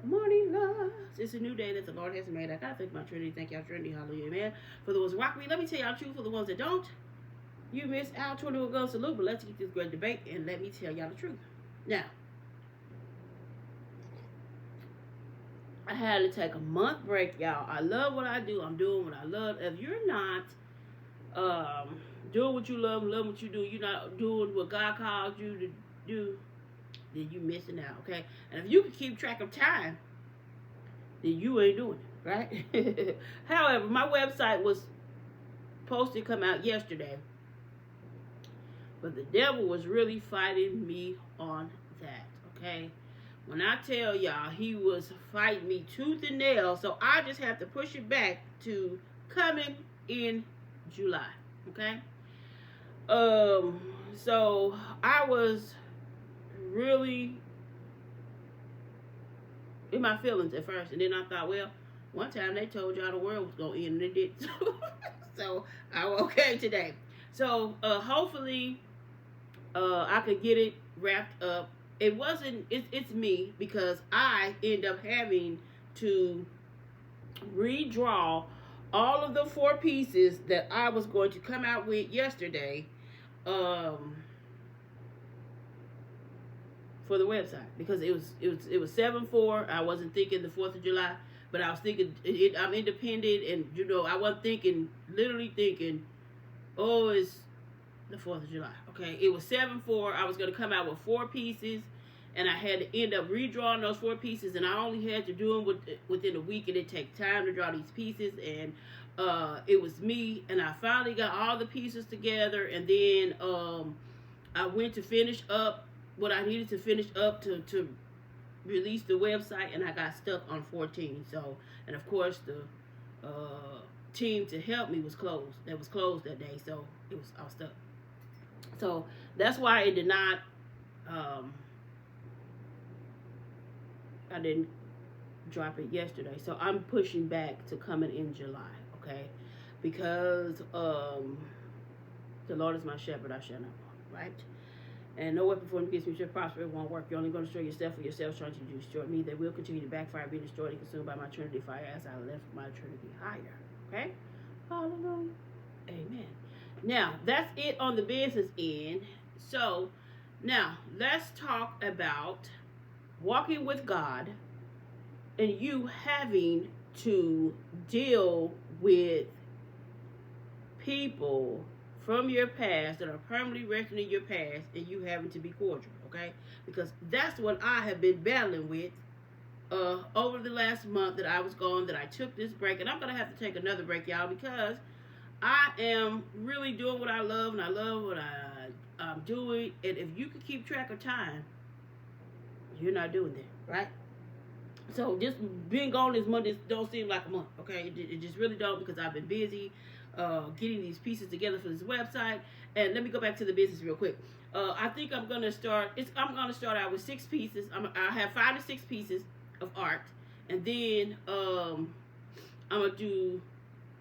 Morning, loves. It's a new day that the Lord has made. I gotta thank my Trinity. Thank y'all, Trinity. Hallelujah, amen. For the ones who rock me, let me tell y'all the truth. For the ones that don't, you missed out. 21 guns salute, but let's get this great debate and let me tell y'all the truth. Now, I had to take a month break, y'all. I love what I do. I'm doing what I love. If you're not doing what you love what you do, you're not doing what God called you to do, then you missing out, okay? And if you can keep track of time, then you ain't doing it, right? However, my website was supposed to come out yesterday, but the devil was really fighting me on that, okay? When I tell y'all, he was fighting me tooth and nail, so I just have to push it back to coming in July, okay? So I was really in my feelings at first, and then I thought, well, one time they told y'all the world was gonna end, and it did. So I'm okay today. So hopefully I could get it wrapped up. It wasn't. It's me because I end up having to redraw all of the 4 pieces that I was going to come out with yesterday. For the website because it was 7/4. I wasn't thinking the 4th of July, but I was thinking I'm independent, and I wasn't literally thinking, oh, it's the 4th of July. Okay, it was 7/4. I was gonna come out with 4 pieces, and I had to end up redrawing those 4 pieces, and I only had to do them within a week, and it takes time to draw these pieces, and it was me, and I finally got all the pieces together, and then I went to finish up what I needed to finish up to release the website, and I got stuck on 14. So, and of course the team to help me was closed. That was closed that day, so I was stuck. So that's why it did not. I didn't drop it yesterday. So I'm pushing back to coming in July, okay? Because the Lord is my shepherd, I shall not want, right? And no weapon formed against me shall prosper. It won't work. You're only going to destroy yourself for yourself trying to destroy me. They will continue to backfire, be destroyed, and consumed by my Trinity fire as I lift my Trinity higher. Okay? Hallelujah. Amen. Now, that's it on the business end. So, now, let's talk about walking with God and you having to deal with people from your past that are permanently resting in your past, and you having to be cordial, okay? Because that's what I have been battling with over the last month that I was gone, that I took this break, and I'm going to have to take another break, y'all, because I am really doing what I love, and I love what I'm doing, and if you can keep track of time, you're not doing that, right? So just being gone this month don't seem like a month, okay? It just really don't, because I've been busy getting these pieces together for this website. And let me go back to the business real quick. I think I'm gonna start out with 6 pieces. I have 5 to 6 pieces of art, and then I'm gonna do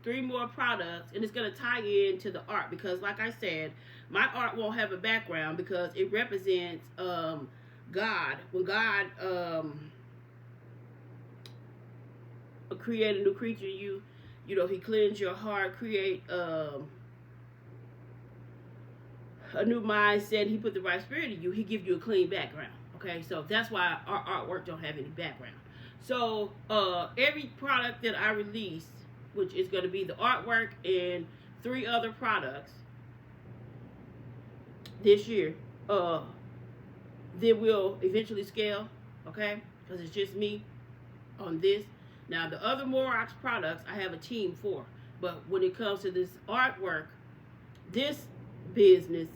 3 more products, and it's gonna tie into the art because, like I said, my art won't have a background because it represents God. When God create a new creature, he cleanse your heart, create a new mindset. He put the right spirit in you. He gives you a clean background. Okay, so that's why our artwork don't have any background. So every product that I release, which is going to be the artwork and 3 other products this year, they will eventually scale. Okay, because it's just me on this. Now, the other Morox products, I have a team for. But when it comes to this artwork, this business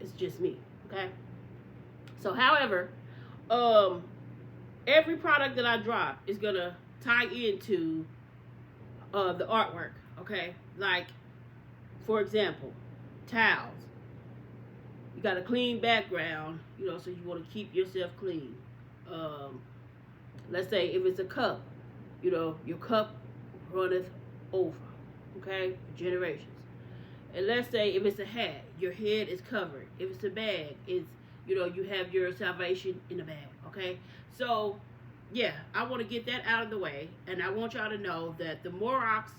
is just me, okay? So, however, every product that I drop is going to tie into the artwork, okay? Like, for example, towels. You got a clean background, so you want to keep yourself clean. Let's say if it's a cup, your cup runneth over, okay, for generations. And let's say if it's a hat, your head is covered. If it's a bag, it's, you have your salvation in the bag, okay? So yeah, I want to get that out of the way, and I want y'all to know that the Morox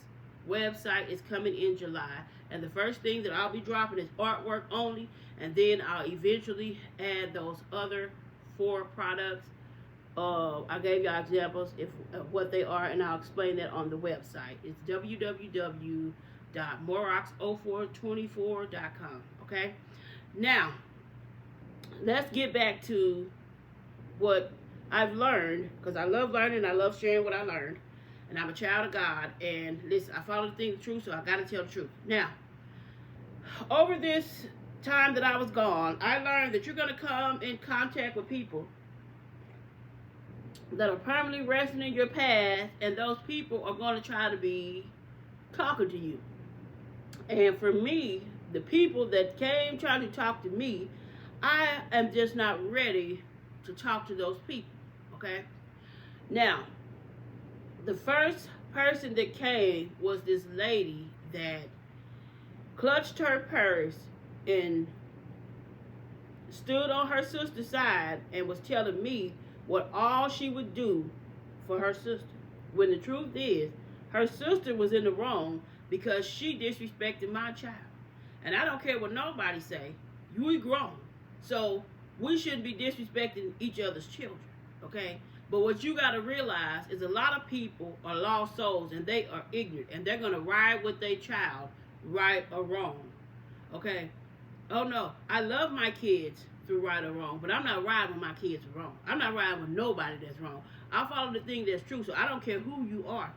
website is coming in July, and the first thing that I'll be dropping is artwork only, and then I'll eventually add those other 4 products. I gave y'all examples of what they are, and I'll explain that on the website. It's www.morox0424.com. Okay, now let's get back to what I've learned, because I love learning, I love sharing what I learned, and I'm a child of God, and listen, I follow the thing of truth, so I gotta tell the truth. Now, over this time that I was gone, I learned that you're gonna come in contact with people that are permanently resting in your past, and those people are gonna try to be talking to you. And for me, the people that came trying to talk to me, I am just not ready to talk to those people. Okay, now the first person that came was this lady that clutched her purse and stood on her sister's side and was telling me what all she would do for her sister, when the truth is her sister was in the wrong because she disrespected my child. And I don't care what nobody say, you grown, so we shouldn't be disrespecting each other's children. Okay, but what you got to realize is a lot of people are lost souls, and they are ignorant, and they're going to ride with their child, right or wrong. Okay, oh no, I love my kids through right or wrong, but I'm not riding with my kids wrong. I'm not riding with nobody that's wrong. I follow the thing that's true, so I don't care who you are.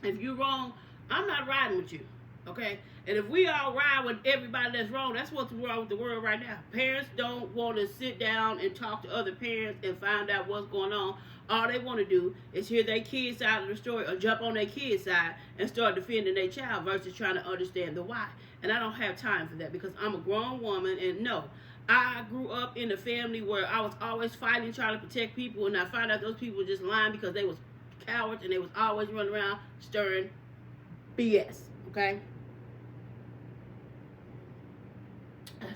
If you're wrong, I'm not riding with you. Okay, and if we all ride with everybody that's wrong, that's what's wrong with the world right now. Parents don't want to sit down and talk to other parents and find out what's going on. All they want to do is hear their kid's side of the story, or jump on their kid's side and start defending their child versus trying to understand the why. And I don't have time for that, because I'm a grown woman, and no, I grew up in a family where I was always fighting, trying to protect people, and I found out those people were just lying because they was cowards, and they was always running around stirring BS. Okay.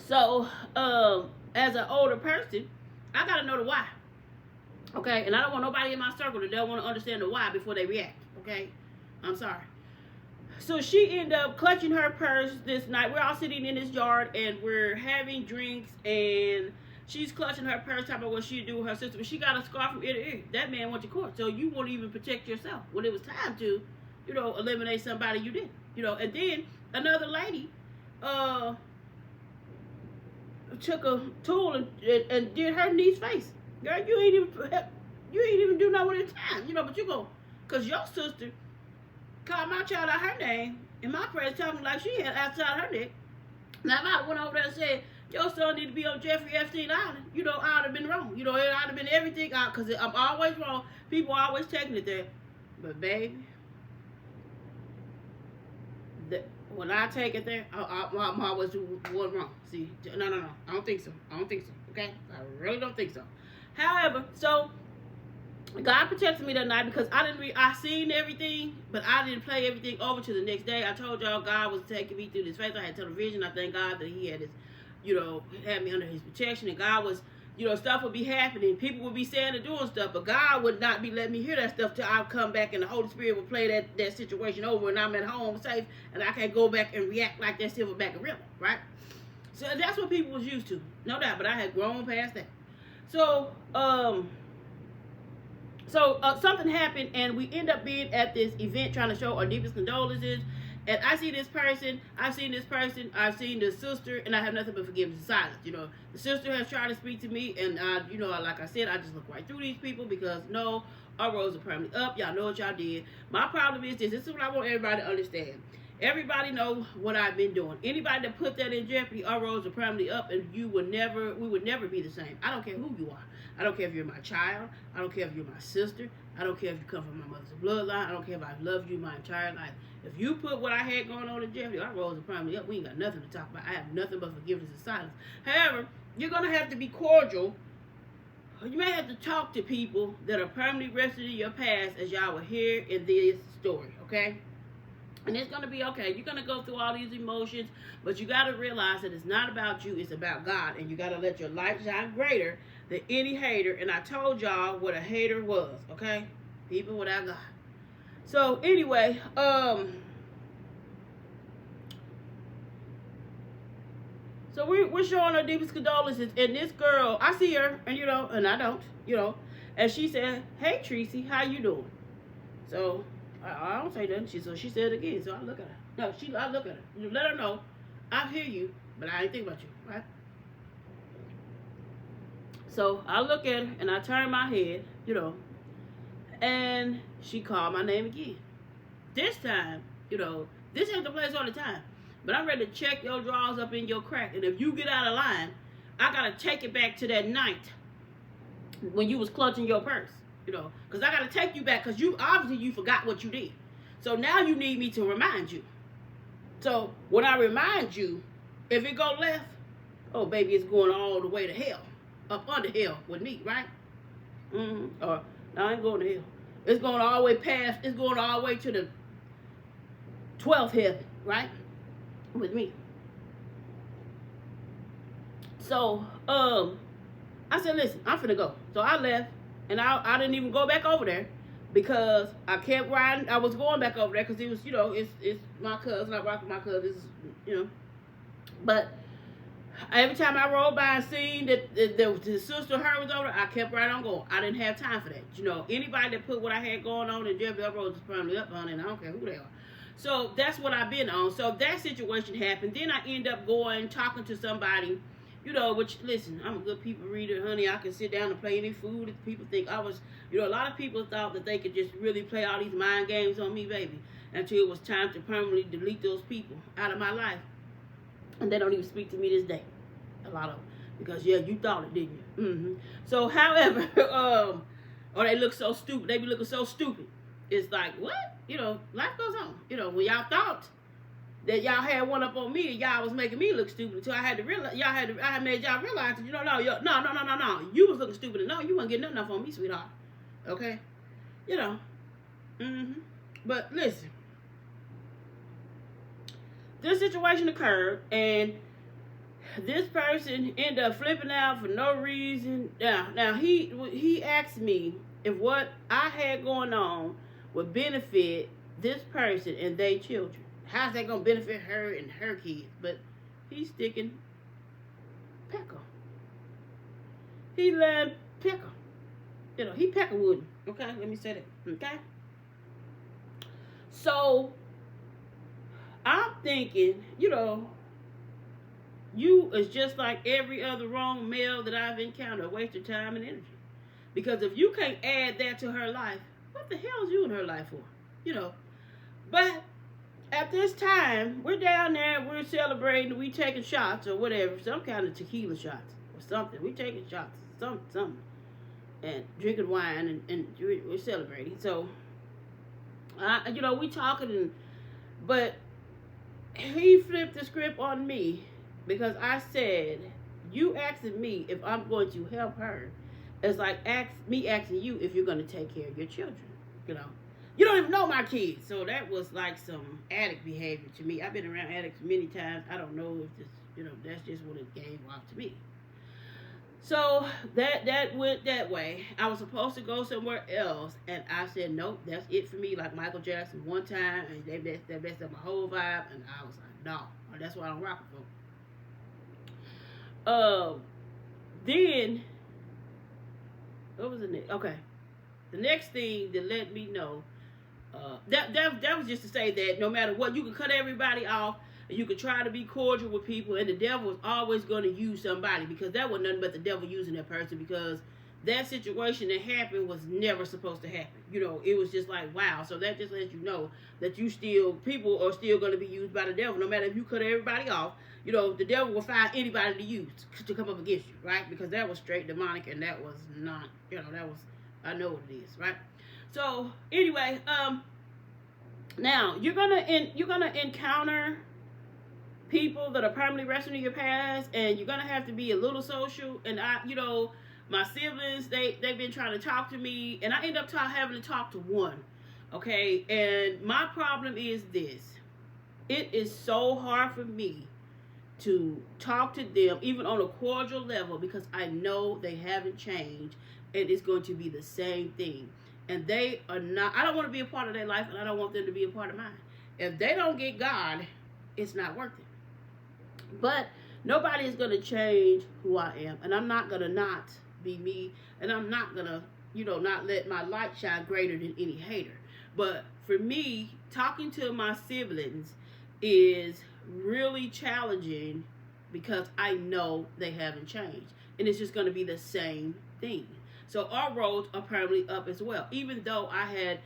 So, as an older person, I gotta know the why. Okay, and I don't want nobody in my circle that don't want to understand the why before they react. Okay, I'm sorry. So she ended up clutching her purse this night. We're all sitting in this yard and we're having drinks, and she's clutching her purse, talking about what she'd do with her sister. But she got a scar from ear to ear. That man went to court, so you won't even protect yourself. When it was time to, eliminate somebody, you didn't. And then another lady, took a tool and did her niece's face. Girl, you ain't even do nothing at the time, but you go, cause your sister called my child out her name in my presence, talking like she had outside her neck. Now if I went over there and said your son need to be on Jeffrey Epstein Island, I would have been wrong. It would have been everything out, cause I'm always wrong. People are always taking it there, but baby, when I take it there, I'm always one wrong. See, no, I don't think so. Okay, I really don't think so. However, so God protected me that night, because I seen everything, but I didn't play everything over to the next day. I told y'all God was taking me through this phase. I had television. I thank God that He had His, had me under His protection, and God was, stuff would be happening. People would be saying and doing stuff, but God would not be letting me hear that stuff till I come back, and the Holy Spirit would play that situation over, and I'm at home safe, and I can go back and react like that silverback gorilla, right? So that's what people was used to, no doubt. But I had grown past that. So, something happened, and we end up being at this event trying to show our deepest condolences. And I see this person, I've seen the sister, and I have nothing but forgiveness and silence. The sister has tried to speak to me, and like I said, I just look right through these people, because no, our roads are permanently up. Y'all know what y'all did. My problem is this. This is what I want everybody to understand. Everybody know what I've been doing. Anybody that put that in jeopardy, our roads are permanently up, and we would never be the same. I don't care who you are. I don't care if you're my child. I don't care if you're my sister. I don't care if you come from my mother's bloodline. I don't care if I've loved you my entire life. If you put what I had going on in jeopardy, our roads are permanently up. We ain't got nothing to talk about. I have nothing but forgiveness and silence. However, you're going to have to be cordial. You may have to talk to people that are permanently rested in your past, as y'all will hear in this story, okay? And it's going to be okay. You're going to go through all these emotions, but you got to realize that it's not about you. It's about God. And you got to let your light shine greater than any hater. And I told y'all what a hater was, okay? People without God. So anyway, so we're showing our deepest condolences. And this girl, I see her, and and I don't, and she said, "Hey Tracy, how you doing?" So I don't say nothing. She said it again. So I look at her. No, I look at her. You let her know, I hear you, but I ain't think about you, right? So I look at her and I turn my head, and she called my name again. This time, this ain't the place all the time. But I'm ready to check your drawers up in your crack. And if you get out of line, I gotta take it back to that night when you was clutching your purse. Because I gotta take you back, because you forgot what you did. So now you need me to remind you. So when I remind you, if it go left, oh baby, it's going all the way to hell. Up under hell with me, right? Or no, I ain't going to hell. It's going all the way past, it's going all the way to the 12th heaven, right? With me. So, I said, listen, I'm finna go. So I left, and I didn't even go back over there, because I kept riding. I was going back over there because it was, it's my cousin. I rock with my cousin, But every time I rode by and seen that the sister her was over there, I kept right on going. I didn't have time for that. Anybody that put what I had going on in Jeff Road is probably up on it, and I don't care who they are. So that's what I've been on. So that situation happened. Then I end up talking to somebody, which, listen, I'm a good people reader, honey. I can sit down and play any food. If people think I was, a lot of people thought that they could just really play all these mind games on me, baby, until it was time to permanently delete those people out of my life. And they don't even speak to me this day. A lot of them. Because, yeah, you thought it, didn't you? So, however, or they look so stupid. They be looking so stupid. It's like, what? Life goes on. When y'all thought that y'all had one up on me and y'all was making me look stupid, until I had to realize, I had made y'all realize that, no. You was looking stupid. No, you wasn't getting nothing up on me, sweetheart. Okay? But listen. This situation occurred, and this person ended up flipping out for no reason. Now he asked me if what I had going on would benefit this person and their children. How's that gonna benefit her and her kids? But he's sticking pecker. He let pecker. He peckerwood. Okay, let me say that. Okay. So I'm thinking, you is just like every other wrong male that I've encountered, a waste of time and energy. Because if you can't add that to her life, what the hell is you in her life for? But at this time, we're down there, we're celebrating, we taking shots or whatever, some kind of tequila shots or something. We taking shots, something, and drinking wine, and we're celebrating. So, we talking, but he flipped the script on me, because I said, you asking me if I'm going to help her, it's like me asking you if you're going to take care of your children. You don't even know my kids. So that was like some addict behavior to me. I've been around addicts many times. I don't know if this, that's just what it gave off to me. So that went that way. I was supposed to go somewhere else, and I said, nope, that's it for me. Like Michael Jackson one time, and that messed up my whole vibe, and I was like, no, that's why I don't rock with them. Then, what was the next? Okay, the next thing that let me know, that was just to say that no matter what, you can cut everybody off, and you can try to be cordial with people, and the devil is always going to use somebody, because that was nothing but the devil using that person, because that situation that happened was never supposed to happen. It was just like, wow. So that just lets you know that people are still going to be used by the devil, no matter if you cut everybody off. The devil will find anybody to use to come up against you, right? Because that was straight demonic, and that was not, I know what it is, right? So anyway, now you're gonna encounter people that are permanently resting in your past, and you're gonna have to be a little social. And my siblings, they've been trying to talk to me, and I end up having to talk to one. Okay, and my problem is this: it is so hard for me to talk to them, even on a cordial level, because I know they haven't changed and it's going to be the same thing. And they are not, I don't want to be a part of their life and I don't want them to be a part of mine. If they don't get God, it's not worth it. But nobody is going to change who I am. And I'm not going to not be me. And I'm not going to, not let my light shine greater than any hater. But for me, talking to my siblings is really challenging because I know they haven't changed. And it's just going to be the same thing. So our roads are permanently up as well. Even though I had,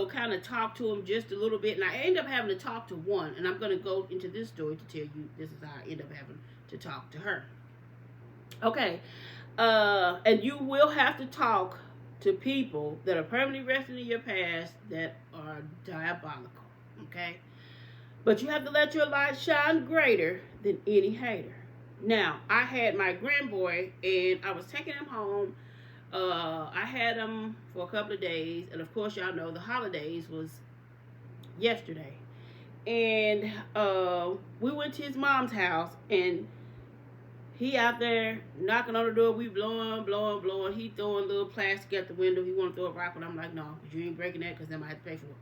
kind of talked to them just a little bit. And I ended up having to talk to one. And I'm going to go into this story to tell you this is how I ended up having to talk to her. Okay. And you will have to talk to people that are permanently resting in your past that are diabolical. Okay. But you have to let your light shine greater than any hater. Now, I had my grandboy, and I was taking him home. I had him for a couple of days, and of course, y'all know the holidays was yesterday. And we went to his mom's house, and he out there knocking on the door. We blowing. He throwing little plastic at the window. He want to throw a rock, and I'm like, no, you ain't breaking that, because then I have to pay for it.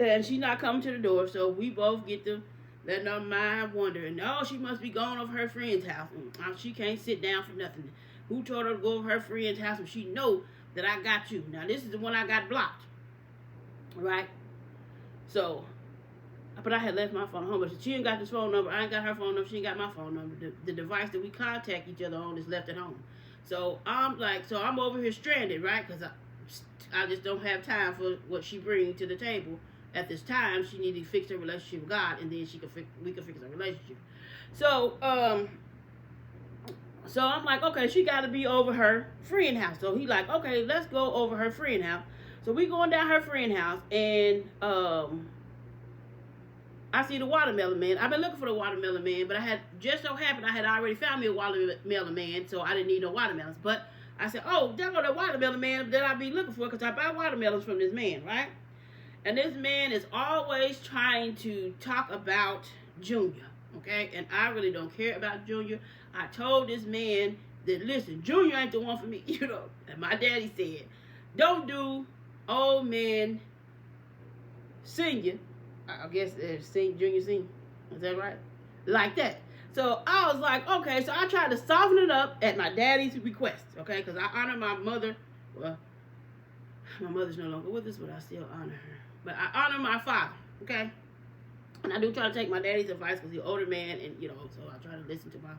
And she's not coming to the door, so we both get to letting our mind wander. And she must be going over her friend's house. She can't sit down for nothing. Who told her to go over her friend's house if she know that I got you? Now, this is the one I got blocked. Right? So, but I had left my phone home. But she ain't got this phone number. I ain't got her phone number. She ain't got my phone number. The device that we contact each other on is left at home. So, I'm over here stranded, right? Because I just don't have time for what she brings to the table. At this time, she needed to fix her relationship with God, and then we could fix our relationship. So I'm like, okay, she got to be over her friend house. So he like, okay, let's go over her friend house. So we going down her friend house, and I see the watermelon man. I've been looking for the watermelon man, but I had already found me a watermelon man, so I didn't need no watermelons. But I said, oh, there go the watermelon man that I be looking for, because I buy watermelons from this man, right? And this man is always trying to talk about Junior, okay? And I really don't care about Junior. I told this man that, listen, Junior ain't the one for me, And my daddy said, don't do old man senior. I guess junior senior. Is that right? Like that. So I was like, okay. So I tried to soften it up at my daddy's request, okay? Because I honor my mother. Well, my mother's no longer with us, but I still honor her. But I honor my father, okay? And I do try to take my daddy's advice because he's an older man, and, so I try to listen to my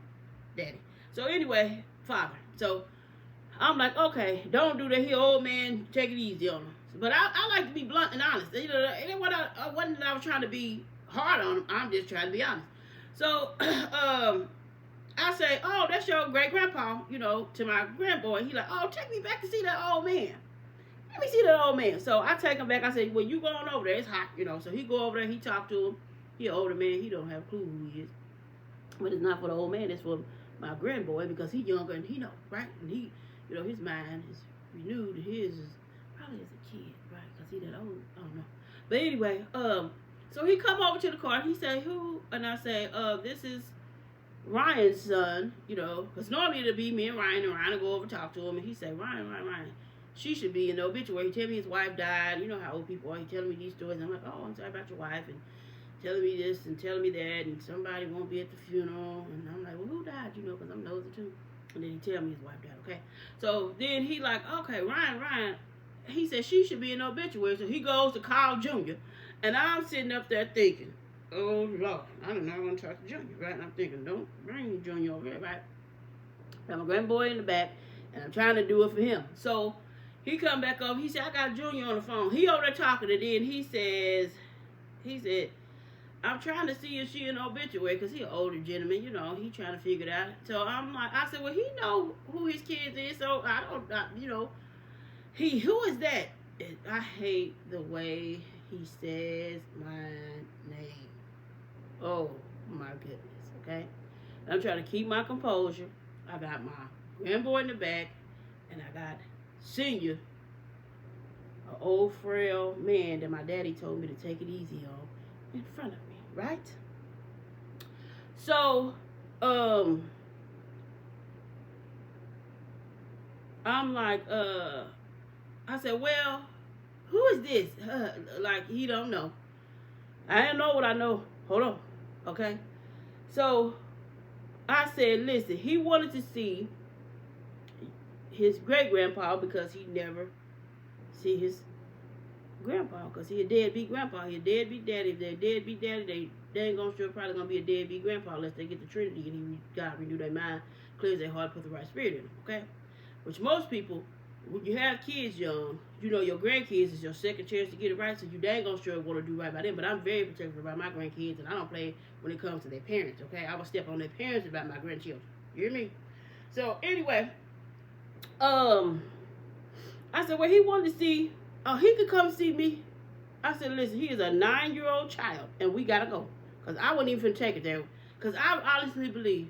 daddy. So anyway, father. So I'm like, okay, don't do that. He old man, take it easy on him. But I like to be blunt and honest. It wasn't that I was trying to be hard on him. I'm just trying to be honest. So I say, oh, that's your great-grandpa, to my grandboy. He like, oh, take me back to see that old man. Let me see that old man. So I take him back. I say, well, you going over there. It's hot, So he go over there. He talk to him. He an older man. He don't have a clue who he is. But it's not for the old man. It's for my grandboy because he younger and he know, right? And he, his mind is renewed. His is probably as a kid, right? Because he that old. I don't know. But anyway, so he come over to the car. He say, who? And I say, this is Ryan's son, because normally it'll be me and Ryan will go over and talk to him. And he say, Ryan. She should be in the obituary. He tell me his wife died. You know how old people are. He telling me these stories. I'm like, oh, I'm sorry about your wife. And telling me this and telling me that. And somebody won't be at the funeral. And I'm like, well, who died? Because I'm nosy too. And then he tell me his wife died, okay? So then he like, okay, Ryan. He said she should be in the obituary. So he goes to call Junior. And I'm sitting up there thinking, oh, Lord, I don't know. I'm going to talk to Junior, right? And I'm thinking, don't bring Junior over here, right? Got my grandboy in the back. And I'm trying to do it for him. So he come back over. He said, I got Junior on the phone. He over there talking. And then he said, I'm trying to see if she in the obituary because he an older gentleman, he trying to figure it out. So I'm like, I said, well, he know who his kids is, so who is that? And I hate the way he says my name. Oh, my goodness, okay? I'm trying to keep my composure. I got my grandboy in the back, and I got Senior, an old frail man that my daddy told me to take it easy on, in front of me, right? So, I'm like, I said, well, who is this? Like, he don't know. I didn't know what I know. Hold on. Okay. So, I said, listen, he wanted to see his great-grandpa because he never see his grandpa because he a deadbeat grandpa. He a deadbeat daddy. If they're a deadbeat daddy, they ain't gonna sure probably gonna be a deadbeat grandpa unless they get the Trinity and God renew their mind, clears their heart, put the right spirit in them. Okay, which most people, when you have kids young, you know your grandkids is your second chance to get it right. So you dang gonna sure want to do right by them. But I'm very protective about my grandkids, and I don't play when it comes to their parents. Okay, I will step on their parents about my grandchildren. You hear me? So anyway, I said, well, he wanted to see. Oh, he could come see me. I said, listen, he is a 9-year-old child, and we gotta go. Because I wouldn't even take it there. Because I honestly believe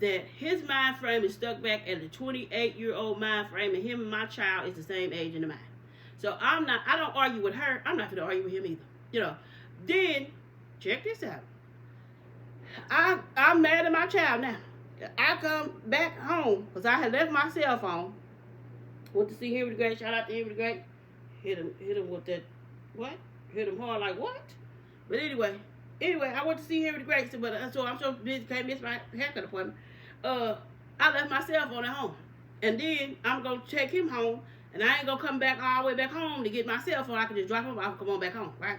that his mind frame is stuck back at the 28-year-old mind frame, and him and my child is the same age in the mind. So I don't argue with her. I'm not going to argue with him either. You know. Then, check this out. I'm mad at my child now. I come back home, because I had left my cell phone. Went to see Henry the Great. Shout out to Henry the Great. Hit him with that, what? Hit him hard like what? But anyway, I went to see Henry the Great, so I'm so busy, can't miss my haircut appointment. I left my cell phone at home. And then I'm going to take him home, and I ain't going to come back all the way back home to get my cell phone. I can just drop him off and come on back home, right?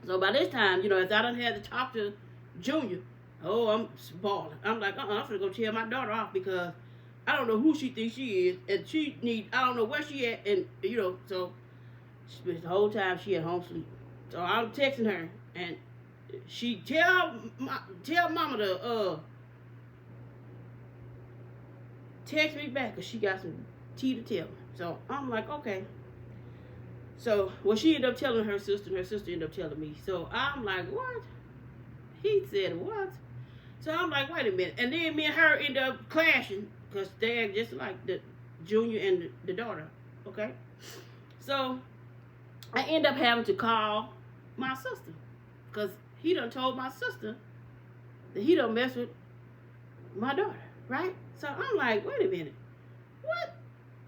So by this time, you know, as I done had to talk to Junior, I'm balling. I'm like, I'm going to go tell my daughter off because I don't know who she thinks she is, and I don't know where she at, and, you know, so the whole time she at home sleep. So I'm texting her, and she tell mama to, text me back, because she got some tea to tell me. So I'm like, okay. So, well, she ended up telling her sister, and her sister ended up telling me. So I'm like, what? He said, what? So I'm like, wait a minute. And then me and her end up clashing, because they act just like the Junior and the daughter, okay? So I end up having to call my sister, because he done told my sister that he don't mess with my daughter, right? So I'm like, wait a minute, what?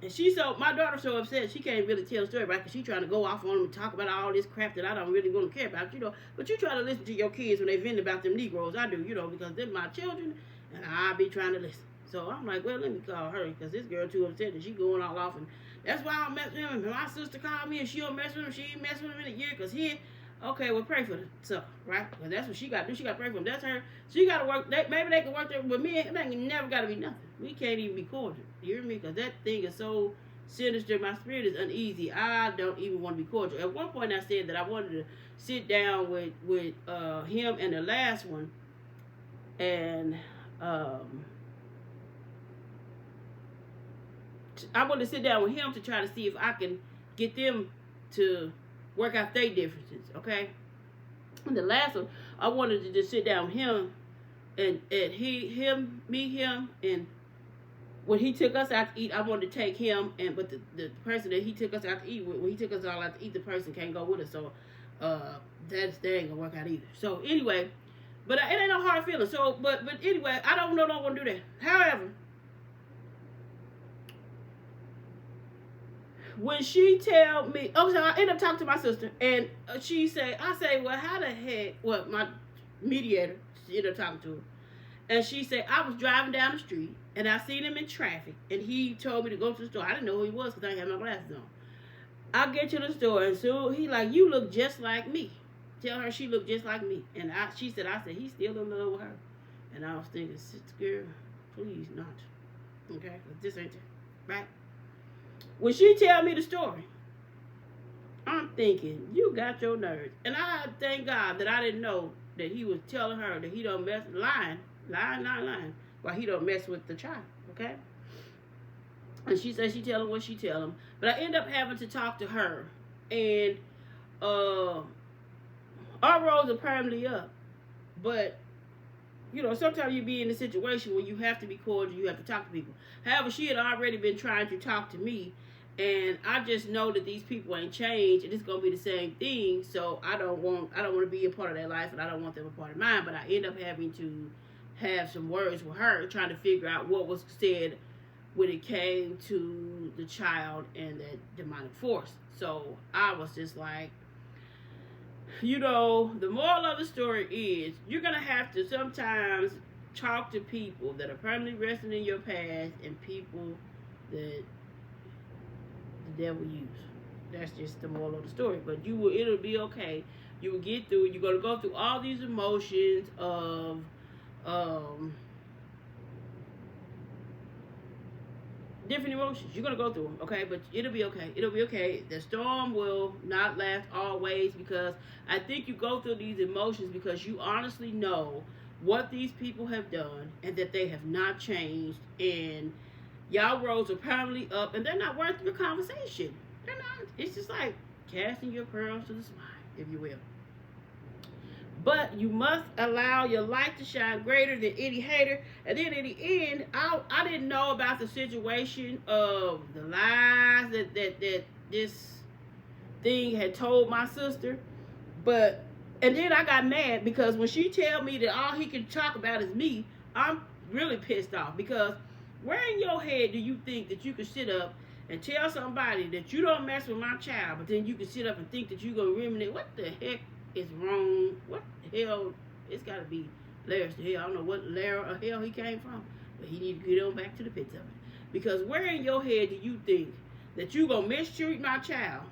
And my daughter's so upset, she can't really tell the story, right? Because she trying to go off on him and talk about all this crap that I don't really want to care about, you know. But you try to listen to your kids when they vent about them Negroes. I do, you know, because they're my children, and I be trying to listen. So I'm like, well, let me call her, because this girl too upset and she going all off. And that's why I don't mess with him. And my sister called me and she don't mess with him. She ain't mess with him in a year because okay, well, pray for the sucker, right? Because that's what she got to do. She got to pray for him. That's her. She got to work. Maybe they can work there with me. It ain't never got to be nothing. We can't even be cordial. You hear me? Because that thing is so sinister. My spirit is uneasy. I don't even want to be cordial. At one point, I said that I wanted to sit down with him and the last one, and I want to sit down with him to try to see if I can get them to work out their differences, okay? And the last one, I wanted to just sit down with him and me, him, and when he took us out to eat, I wanted to take him, but the person that he took us out to eat with, when he took us all out to eat, the person can't go with us, so that ain't gonna work out either. So anyway, but it ain't no hard feeling. So, but anyway, I don't want to do that. However, when she tell me, so I end up talking to my sister, and I say, well, how the heck, my mediator, she ended up talking to her, and she said, I was driving down the street, and I seen him in traffic, and he told me to go to the store. I didn't know who he was, because I didn't have my glasses on. I get to the store, and so he like, you look just like me. Tell her she looked just like me. And she said, he's still in love with her. And I was thinking, girl, please not. Okay, because this ain't it, right? When she tell me the story, I'm thinking, you got your nerves. And I thank God that I didn't know that he was telling her that he don't lying, while he don't mess with the child, okay? And she said she tell him what she tell him. But I end up having to talk to her. And our roads are permanently up. But, you know, sometimes you be in a situation where you have to be cordial, you have to talk to people. However, she had already been trying to talk to me. And I just know that these people ain't changed, and it's gonna be the same thing. So I don't want to be a part of their life, and I don't want them a part of mine. But I end up having to have some words with her, trying to figure out what was said when it came to the child and that demonic force. So I was just like, the moral of the story is you're gonna have to sometimes talk to people that are permanently resting in your past and people that the devil used. That's just the moral of the story. But it'll be okay. You will get through it. You're gonna go through all these emotions of different emotions. You're gonna go through them, okay? But it'll be okay. It'll be okay. The storm will not last always, because I think you go through these emotions because you honestly know what these people have done and that they have not changed, and y'all roads are permanently up, and they're not worth your conversation. They're not. It's just like casting your pearls to the swine, if you will. But you must allow your light to shine greater than any hater. And then in the end, I didn't know about the situation of the lies that this thing had told my sister. And then I got mad because when she tell me that all he can talk about is me, I'm really pissed off. Because where in your head do you think that you can sit up and tell somebody that you don't mess with my child, but then you can sit up and think that you're going to ruminate? What the heck is wrong? What the hell? It's got to be Larry's the hell. I don't know what Larry or hell he came from, but he need to get on back to the pits of it. Because where in your head do you think that you going to mistreat my child,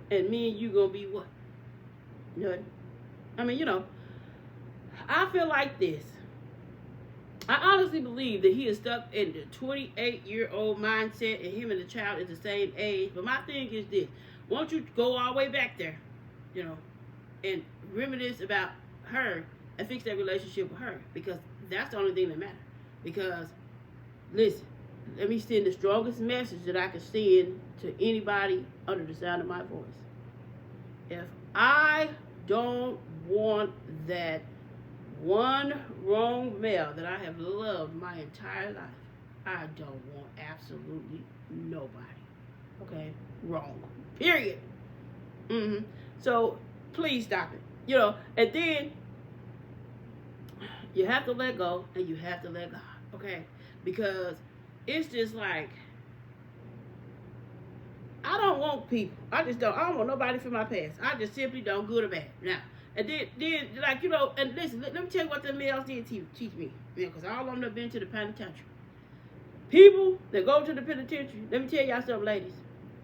and me and you going to be what? Nothing. I mean, I feel like this. I honestly believe that he is stuck in the 28-year-old mindset, and him and the child is the same age. But my thing is this. Won't you go all the way back there, and reminisce about her and fix that relationship with her? Because that's the only thing that matters. Because, listen, let me send the strongest message that I can send to anybody under the sound of my voice. If I don't want that one wrong male that I have loved my entire life, I don't want absolutely nobody. Okay? Wrong. Period. So please stop it. And then you have to let go, and you have to let God. Okay? Because it's just like, I don't want people. I don't want nobody from my past. I just simply don't, good or bad. Now, and then and listen, let me tell you what the males did teach me. Because all of them have been to the penitentiary. People that go to the penitentiary, let me tell y'all something, ladies.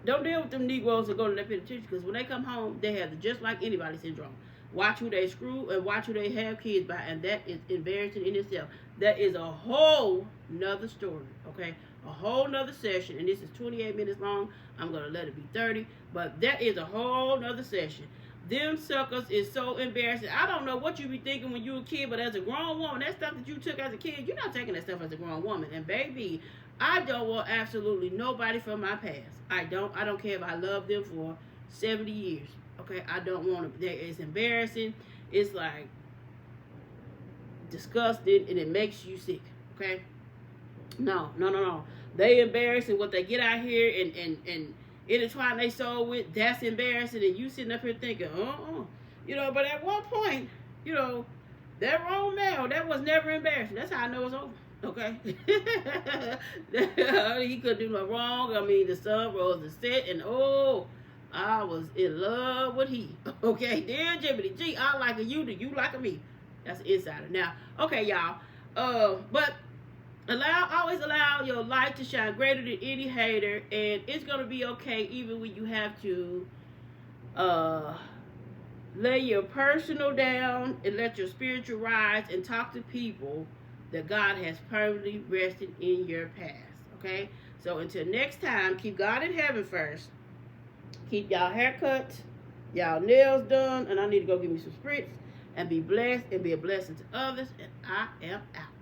Don't deal with them Negroes that go to the penitentiary, because when they come home, they have the just like anybody syndrome. Watch who they screw and watch who they have kids by, and that is embarrassing in itself. That is a whole nother story, okay? A whole nother session, and this is 28 minutes long. I'm going to let it be 30, but that is a whole nother session. Them suckers is so embarrassing. I don't know what you be thinking when you were a kid, but as a grown woman, that stuff that you took as a kid, you're not taking that stuff as a grown woman. And baby, I don't want absolutely nobody from my past. I don't care if I love them for 70 years. Okay, I don't want to. It's embarrassing. It's like disgusting, and it makes you sick. Okay, no. They embarrassing what they get out here and intertwine their soul with. That's embarrassing, and you sitting up here thinking, But at one point, that wrong male, that was never embarrassing. That's how I know it's over. Okay, he couldn't do no wrong. I mean, the sun rose to set, and I was in love with he. Okay, dear Jiminy G, I like a you, do you like a me? That's an insider. Now, okay, y'all. But always allow your light to shine greater than any hater, and it's gonna be okay even when you have to lay your personal down and let your spiritual rise and talk to people that God has permanently rested in your past. Okay? So until next time, keep God in heaven first. Keep y'all haircuts, y'all nails done, and I need to go get me some spritz, and be blessed and be a blessing to others, and I am out.